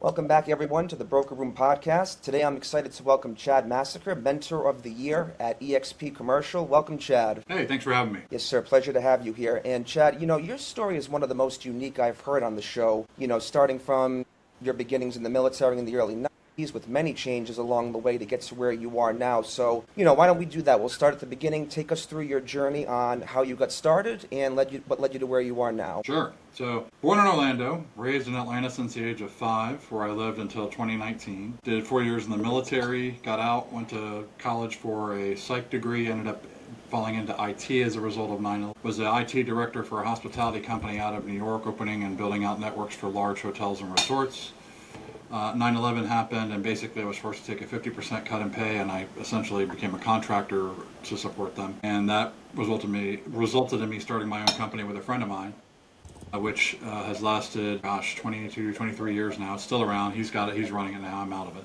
Welcome back, everyone, to the Broker Room Podcast. Today, I'm excited to welcome Chad Massaker, Mentor of the Year at EXP Commercial. Welcome, Chad. Hey, thanks for having me. Yes, sir. Pleasure to have you here. And Chad, your story is one of the most unique I've heard on the show. Starting from your beginnings in the military in the early 90s with many changes along the way to get to where you are now. So, why don't we do that? We'll start at the beginning. Take us through your journey on how you got started and what led you to where you are now. Sure. So, born in Orlando, raised in Atlanta since the age of 5, where I lived until 2019. Did 4 years in the military, got out, went to college for a psych degree, ended up falling into IT as a result of 9/11. Was the IT director for a hospitality company out of New York, opening and building out networks for large hotels and resorts. 9/11 happened, and basically I was forced to take a 50% cut in pay, and I essentially became a contractor to support them. And that resulted in me starting my own company with a friend of mine, which has lasted, 22, 23 years now. It's still around. He's got it. He's running it now. I'm out of it.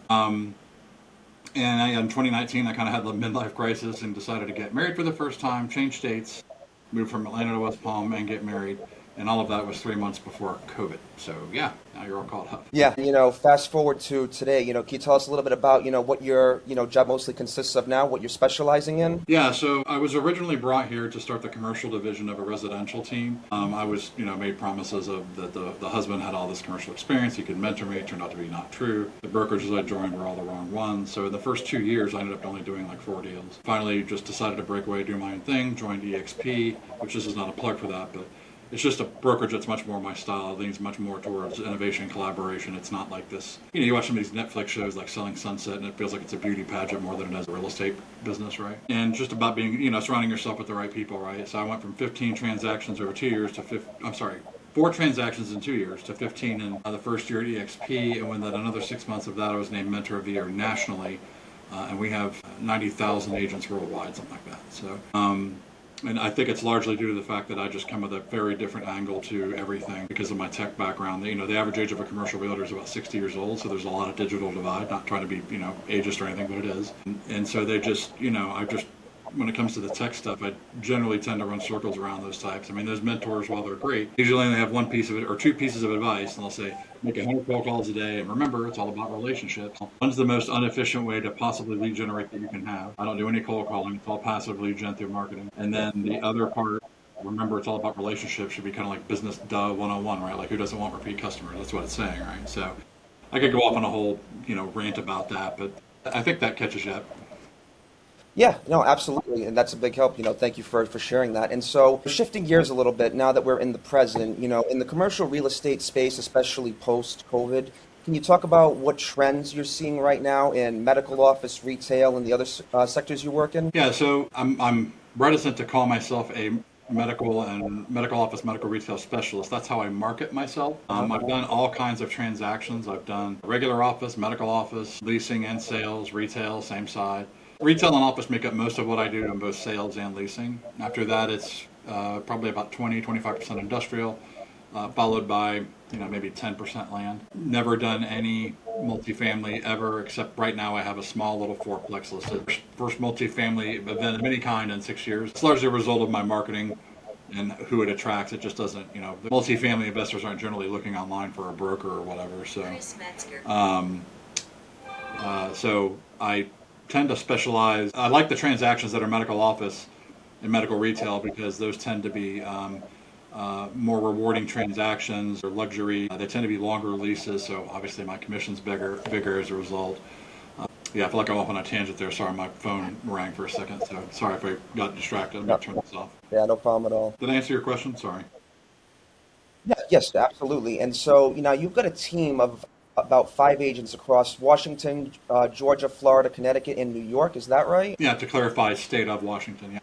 In 2019, I kind of had the midlife crisis and decided to get married for the first time, change states, move from Atlanta to West Palm, and get married. And all of that was 3 months before COVID. So yeah, now you're all caught up. Yeah, fast forward to today, can you tell us a little bit about, what your, job mostly consists of now, what you're specializing in? Yeah, so I was originally brought here to start the commercial division of a residential team. I was, made promises of that the husband had all this commercial experience, he could mentor me. It turned out to be not true. The brokerages I joined were all the wrong ones. So in the first 2 years, I ended up only doing like 4 deals. Finally, just decided to break away, do my own thing, joined EXP, which this is not a plug for that, but it's just a brokerage that's much more my style. It leans much more towards innovation and collaboration. It's not like this. You watch some of these Netflix shows like Selling Sunset, and it feels like it's a beauty pageant more than it is a real estate business, right? And just about being, surrounding yourself with the right people, right? So I went from 15 transactions over 2 years to 4 transactions in 2 years to 15 in the first year at EXP, and within another 6 months of that, I was named Mentor of the Year nationally, and we have 90,000 agents worldwide, something like that. So. And I think it's largely due to the fact that I just come with a very different angle to everything because of my tech background. The average age of a commercial realtor is about 60 years old, so there's a lot of digital divide. Not trying to be, ageist or anything, but it is. And so they just, when it comes to the tech stuff, I generally tend to run circles around those types. I mean, those mentors, while they're great, usually only have one piece of it or 2 pieces of advice, and they'll say, make 100 cold calls a day, and remember, it's all about relationships. One's the most inefficient way to possibly lead generate that you can have. I don't do any cold calling. It's all passive lead gen through marketing. And then the other part, remember, it's all about relationships, should be kind of like business 101, right? Like, who doesn't want repeat customers? That's what it's saying, right? So I could go off on a whole, rant about that, but I think that catches you up. Yeah, no, absolutely. And that's a big help. Thank you for sharing that. And so shifting gears a little bit now that we're in the present, in the commercial real estate space, especially post-COVID, can you talk about what trends you're seeing right now in medical office, retail, and the other sectors you work in? Yeah, so I'm reticent to call myself a medical office, medical retail specialist. That's how I market myself. I've done all kinds of transactions. I've done regular office, medical office, leasing and sales, retail, same side. Retail and office make up most of what I do in both sales and leasing. After that, it's probably about 25% industrial, followed by maybe 10% land. Never done any multifamily ever, except right now I have a small little fourplex listed. First multifamily event of any kind in 6 years. It's largely a result of my marketing and who it attracts. It just doesn't, the multifamily investors aren't generally looking online for a broker or whatever. So I tend to specialize. I like the transactions that are medical office and medical retail because those tend to be more rewarding transactions or luxury. They tend to be longer leases, so obviously my commission's bigger as a result. Yeah, I feel like I'm off on a tangent there. Sorry, my phone rang for a second, so sorry if I got distracted. I'm going to turn this off. Yeah, no problem at all. Did I answer your question? Sorry. Yeah, yes, absolutely. And so, you've got a team of about 5 agents across Washington, Georgia, Florida, Connecticut, and New York. Is that right? Yeah, to clarify, state of Washington, yeah.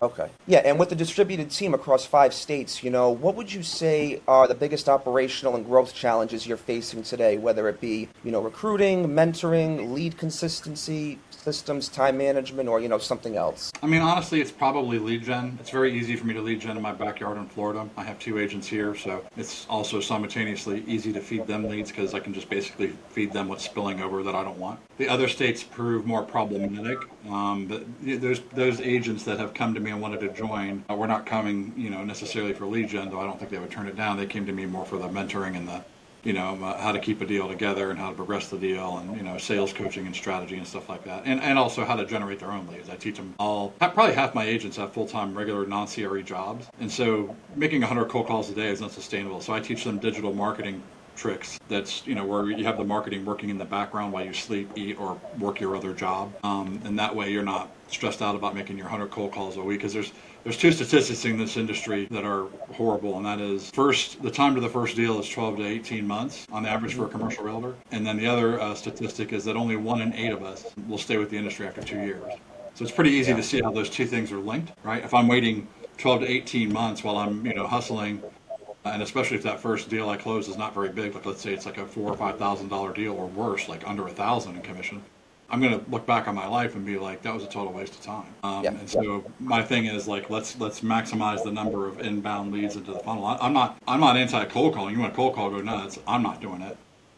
Okay. Yeah, and with the distributed team across 5 states, what would you say are the biggest operational and growth challenges you're facing today, whether it be, recruiting, mentoring, lead consistency, systems, time management, or, something else? I mean, honestly, it's probably lead gen. It's very easy for me to lead gen in my backyard in Florida. I have 2 agents here, so it's also simultaneously easy to feed them leads because I can just basically feed them what's spilling over that I don't want. The other states prove more problematic, but those agents that have come to me and wanted to join were not coming, necessarily for lead gen, though I don't think they would turn it down. They came to me more for the mentoring and the how to keep a deal together and how to progress the deal, and sales coaching and strategy and stuff like that, and also how to generate their own leads. I teach them all. Probably half my agents have full-time, regular, non-CRE jobs, and so making 100 cold calls a day is unsustainable. So I teach them digital marketing tricks. That's where you have the marketing working in the background while you sleep, eat, or work your other job, and that way you're not stressed out about making your 100 cold calls a week. Because there's two statistics in this industry that are horrible, and that is, first, the time to the first deal is 12 to 18 months on average for a commercial realtor, and then the other statistic is that only 1 in 8 of us will stay with the industry after 2 years. So it's pretty easy to see how those two things are linked, right? If I'm waiting 12 to 18 months while I'm hustling, and especially if that first deal I close is not very big, like let's say it's like a $4,000 or $5,000 deal, or worse, like under $1,000 in commission, I'm going to look back on my life and be like, that was a total waste of time. And so my thing is like, let's maximize the number of inbound leads into the funnel. I'm not anti cold calling. You want a cold call, go nuts. I'm not doing it.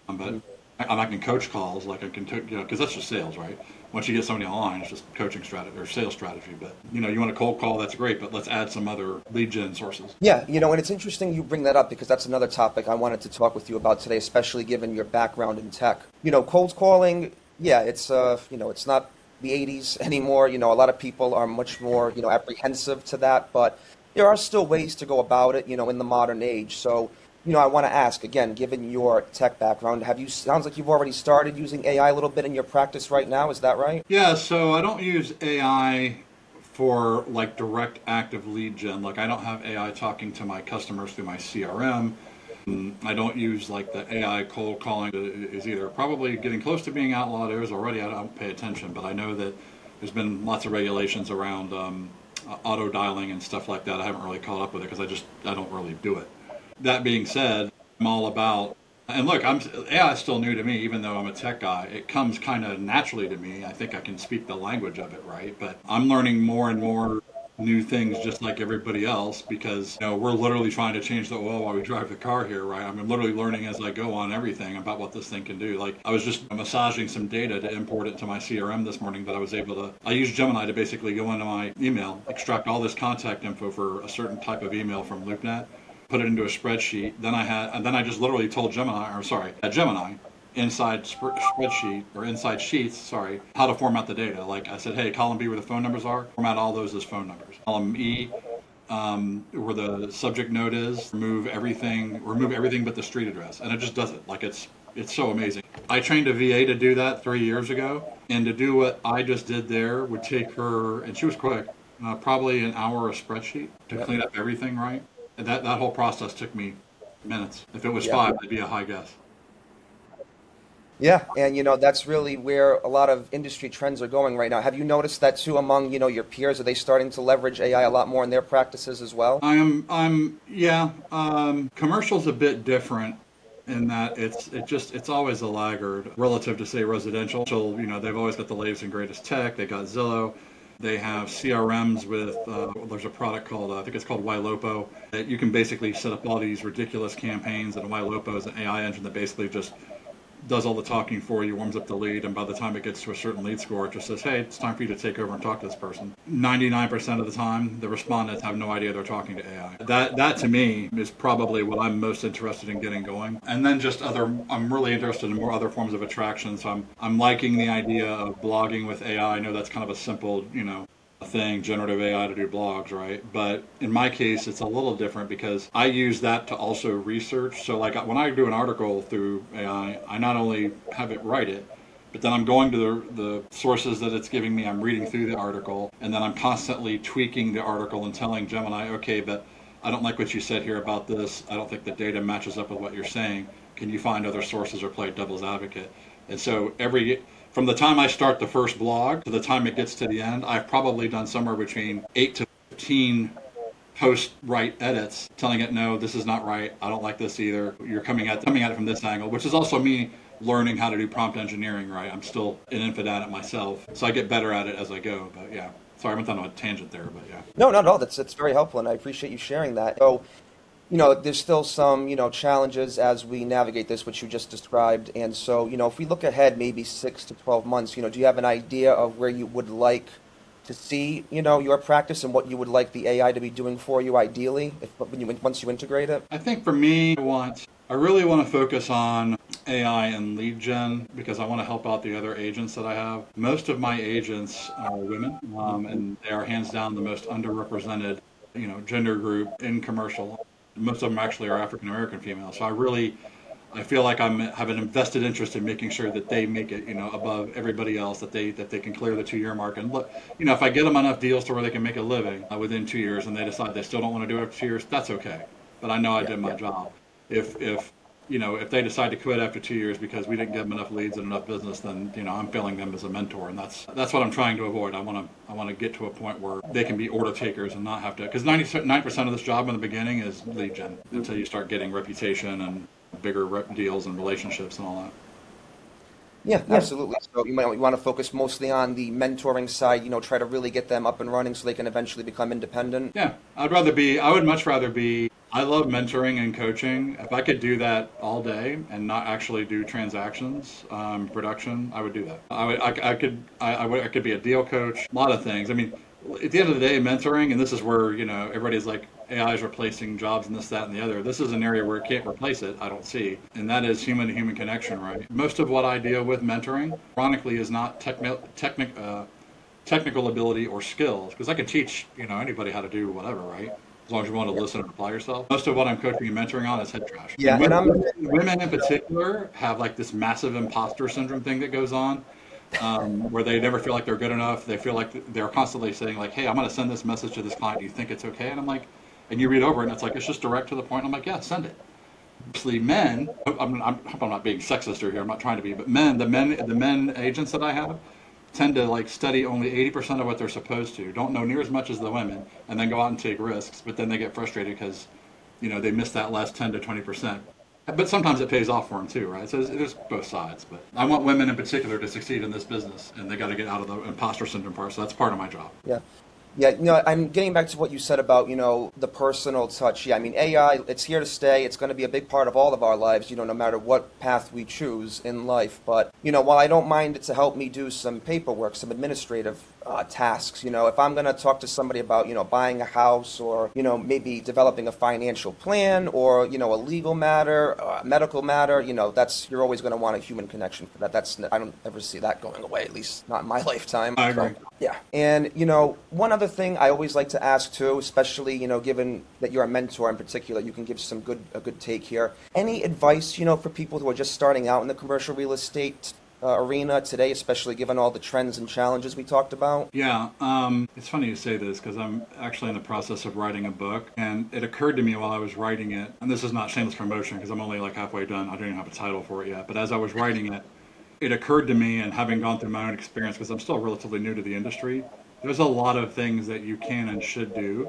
But I can coach calls, like I can, because that's just sales, right? Once you get somebody online, it's just coaching strategy or sales strategy. But you want a cold call, that's great, but let's add some other lead gen sources. Yeah, and it's interesting you bring that up, because that's another topic I wanted to talk with you about today, especially given your background in tech. Cold calling, it's it's not the 80s anymore. A lot of people are much more apprehensive to that, but there are still ways to go about it, in the modern age. So I want to ask, again, given your tech background, sounds like you've already started using AI a little bit in your practice right now, is that right? Yeah, so I don't use AI for like direct active lead gen. Like I don't have AI talking to my customers through my CRM. I don't use like the AI cold calling is either probably getting close to being outlawed. It is already. I don't pay attention, but I know that there's been lots of regulations around auto dialing and stuff like that. I haven't really caught up with it because I don't really do it. That being said, I'm all about, and look, AI is still new to me, even though I'm a tech guy. It comes kind of naturally to me. I think I can speak the language of it, right? But I'm learning more and more new things just like everybody else, because we're literally trying to change the oil while we drive the car here, right? I'm literally learning as I go on everything about what this thing can do. Like I was just massaging some data to import it to my CRM this morning that I used Gemini to basically go into my email, extract all this contact info for a certain type of email from LoopNet, put it into a spreadsheet. Then I just literally told Gemini inside spreadsheet or inside sheets, how to format the data. Like I said, hey, column B where the phone numbers are, format all those as phone numbers. Column E, where the subject node is, remove everything but the street address, and it just does it. Like it's so amazing. I trained a VA to do that 3 years ago, and to do what I just did there would take her, and she was quick, probably an hour a spreadsheet to clean up everything, right? And that whole process took me minutes. If it was 5, it'd be a high guess. Yeah, and that's really where a lot of industry trends are going right now. Have you noticed that too among your peers? Are they starting to leverage AI a lot more in their practices as well? Yeah. Commercial's a bit different in that it's always a laggard relative to say residential. So they've always got the latest and greatest tech. They got Zillow. They have CRMs with, there's a product called, I think it's called YLOPO, that you can basically set up all these ridiculous campaigns, and YLOPO is an AI engine that basically just does all the talking for you, warms up the lead, and by the time it gets to a certain lead score, it just says, hey, it's time for you to take over and talk to this person. 99% of the time, the respondents have no idea they're talking to AI. That to me is probably what I'm most interested in getting going. And then I'm really interested in more other forms of attraction. So I'm liking the idea of blogging with AI. I know that's kind of a simple, thing, generative AI to do blogs, right? But in my case, it's a little different because I use that to also research. So like when I do an article through AI, I not only have it write it, but then I'm going to the sources that it's giving me, I'm reading through the article, and then I'm constantly tweaking the article and telling Gemini, okay, but I don't like what you said here about this. I don't think the data matches up with what you're saying. Can you find other sources or play devil's advocate? And so from the time I start the first blog to the time it gets to the end, I've probably done somewhere between 8 to 15 post-write edits, telling it, no, this is not right. I don't like this either. You're coming at it from this angle, which is also me learning how to do prompt engineering, right? I'm still an infant at it myself, so I get better at it as I go. But yeah, sorry, I went on a tangent there, but yeah. No, not at all. That's very helpful, and I appreciate you sharing that. So, there's still some, challenges as we navigate this, which you just described. And so, if we look ahead maybe 6 to 12 months, do you have an idea of where you would like to see, your practice and what you would like the AI to be doing for you ideally once you integrate it? I think for me, I want I really want to focus on AI and lead gen because I want to help out the other agents that I have. Most of my agents are women, and they are hands down the most underrepresented, gender group in commercial. Most of them actually are African American females. So I feel like have an invested interest in making sure that they make it, above everybody else, that they can clear the 2 year mark. And look, if I get them enough deals to where they can make a living within 2 years, and they decide they still don't want to do it after 2 years, that's okay. But I know I did my job. If they decide to quit after 2 years because we didn't give them enough leads and enough business, then I'm failing them as a mentor, and that's what I'm trying to avoid. I want to get to a point where they can be order takers and not have to, because 99% of this job in the beginning is lead gen until you start getting reputation and bigger deals and relationships and all that. Yeah, absolutely. So you want to focus mostly on the mentoring side, try to really get them up and running so they can eventually become independent. Yeah, I would much rather be, I love mentoring and coaching. If I could do that all day and not actually do transactions, production, I would do that. I could be a deal coach, a lot of things. I mean, at the end of the day, mentoring, and this is where, everybody's like, AI is replacing jobs and this, that, and the other. This is an area where it can't replace it, I don't see. And that is human-to-human connection, right? Most of what I deal with mentoring, ironically, is not technical ability or skills, because I can teach, anybody how to do whatever, right? As long as you want to listen and apply yourself. Most of what I'm coaching and mentoring on is head trash. Yeah, Women in particular have like this massive imposter syndrome thing that goes on. Where they never feel like they're good enough. They feel like they're constantly saying like, hey, I'm going to send this message to this client. Do you think it's okay? And I'm like, and you read over it and it's like, it's just direct to the point. I'm like, yeah, send it. Actually, men, I'm not being sexist here. I'm not trying to be, but the men agents that I have tend to like study only 80% of what they're supposed to, don't know near as much as the women, and then go out and take risks. But then they get frustrated because, they miss that last 10 to 20%. But sometimes it pays off for them too, right? So there's both sides. But I want women in particular to succeed in this business, and they got to get out of the imposter syndrome part. So that's part of my job. Yeah. Yeah, I'm getting back to what you said about, the personal touch. Yeah, I mean, AI, it's here to stay. It's going to be a big part of all of our lives, no matter what path we choose in life. But, while I don't mind it to help me do some paperwork, some administrative tasks, if I'm going to talk to somebody about, buying a house or, maybe developing a financial plan or, a legal matter, a medical matter, you're always going to want a human connection for that. I don't ever see that going away, at least not in my lifetime. I agree. Yeah. And, one other thing I always like to ask too, especially, given that you're a mentor in particular, you can give a good take here. Any advice, for people who are just starting out in the commercial real estate arena today, especially given all the trends and challenges we talked about? Yeah, it's funny you say this because I'm actually in the process of writing a book, and it occurred to me while I was writing it, and this is not shameless promotion because I'm only like halfway done. I don't even have a title for it yet, but as I was writing it, it occurred to me, and having gone through my own experience, because I'm still relatively new to the industry, there's a lot of things that you can and should do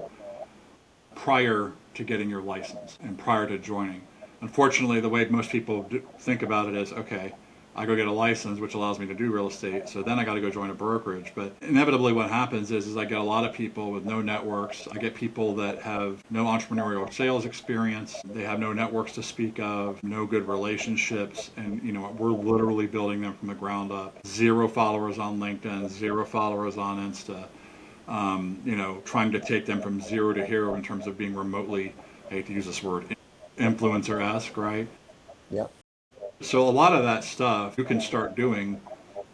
prior to getting your license and prior to joining. Unfortunately, the way most people think about it is, okay, I go get a license, which allows me to do real estate, so then I got to go join a brokerage. But inevitably what happens is I get a lot of people with no networks. I get people that have no entrepreneurial sales experience. They have no networks to speak of, no good relationships, and we're literally building them from the ground up. 0 followers on LinkedIn, 0 followers on Insta. Trying to take them from 0 to hero in terms of being remotely, I hate to use this word, influencer-esque, right? Yeah. So a lot of that stuff you can start doing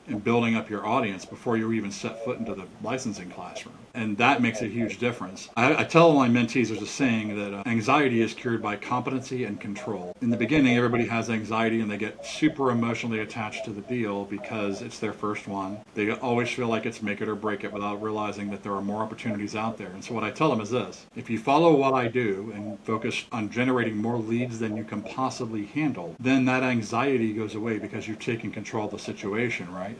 and building up your audience before you even set foot into the licensing classroom. And that makes a huge difference. I tell my mentees, there's a saying that anxiety is cured by competency and control. In the beginning, everybody has anxiety and they get super emotionally attached to the deal because it's their first one. They always feel like it's make it or break it without realizing that there are more opportunities out there. And so what I tell them is this: if you follow what I do and focus on generating more leads than you can possibly handle, then that anxiety goes away because you've taken control of the situation, right?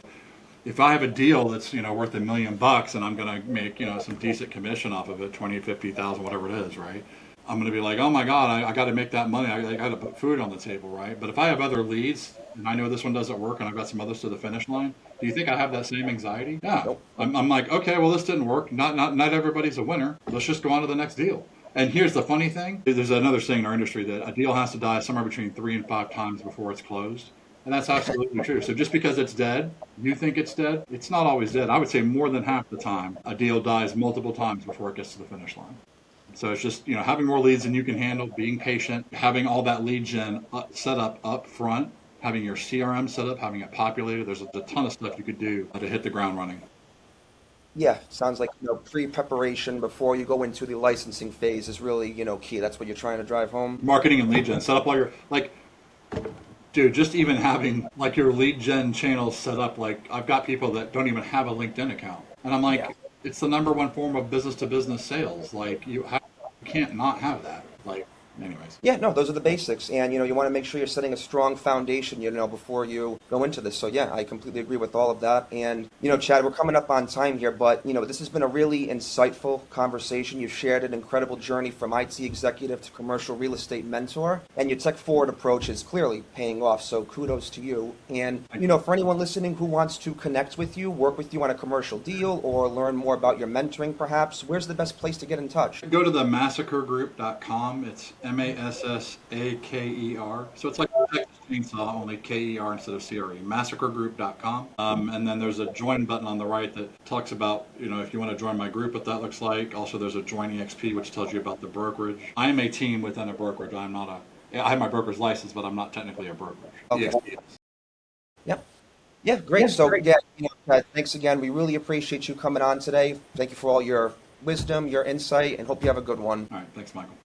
If I have a deal that's worth $1 million and I'm going to make some decent commission off of it, 20, 50,000, whatever it is, right? I'm going to be like, oh my God, I got to make that money. I got to put food on the table, right? But if I have other leads and I know this one doesn't work and I've got some others to the finish line, do you think I have that same anxiety? Yeah. Nope. I'm like, okay, well this didn't work. Not everybody's a winner. Let's just go on to the next deal. And here's the funny thing: there's another saying in our industry that a deal has to die somewhere between 3 and 5 times before it's closed. And that's absolutely true. So just because it's dead, you think it's dead, it's not always dead. I would say more than half the time, a deal dies multiple times before it gets to the finish line. So it's just, having more leads than you can handle, being patient, having all that lead gen set up front, having your CRM set up, having it populated. There's a ton of stuff you could do to hit the ground running. Yeah, sounds like, pre-preparation before you go into the licensing phase is really, key. That's what you're trying to drive home. Marketing and lead gen, set up all your, like, dude, just even having like your lead gen channels set up, like I've got people that don't even have a LinkedIn account. And I'm like, Yeah. it's the number one form of business to business sales. Like you can't not have that. Like, anyways. Yeah, no, those are the basics. And, you want to make sure you're setting a strong foundation, before you go into this. So, yeah, I completely agree with all of that. And, Chad, we're coming up on time here, but, this has been a really insightful conversation. You've shared an incredible journey from IT executive to commercial real estate mentor. And your tech forward approach is clearly paying off. So kudos to you. And, for anyone listening who wants to connect with you, work with you on a commercial deal, or learn more about your mentoring, perhaps, where's the best place to get in touch? Go to the massakergroup.com. It's Massaker. So it's like Texas Chainsaw, only KER instead of CRE. Massakergroup.com. And then there's a join button on the right that talks about, if you want to join my group, what that looks like. Also, there's a join EXP, which tells you about the brokerage. I am a team within a brokerage. I have my broker's license, but I'm not technically a brokerage. Okay. EXP. Yep. Yeah, great. So, Chad, thanks again. We really appreciate you coming on today. Thank you for all your wisdom, your insight, and hope you have a good one. All right. Thanks, Michael.